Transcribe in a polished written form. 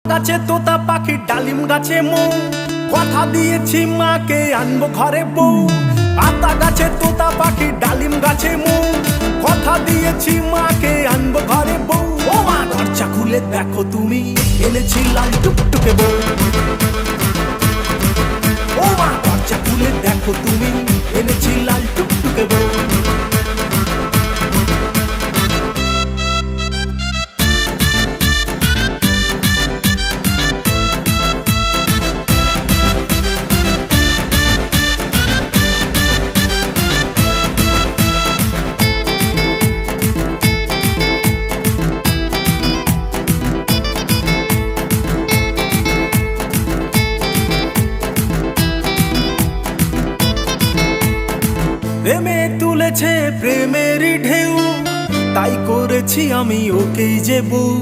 গাছে তোতা পাখি ডালিম গাছে মৌ, কথা দিয়েছি মাকে আনবো ঘরে বউ। আতা গাছে তোতা পাখি ডালিম গাছে মৌ, কথা দিয়েছি মাকে আনবো ঘরে বউ। ও মা দরজা খুলে দেখো তুমি, এনেছি লাল টুকটুকে বউ। ও মা দরজা খুলে দেখো তুমি, এনেছি লাল টুকটুকে বউ। প্রেমে তুলেছে প্রেমেরই ঢেউ, তাই করেছি আমি ওকেই যে বউ।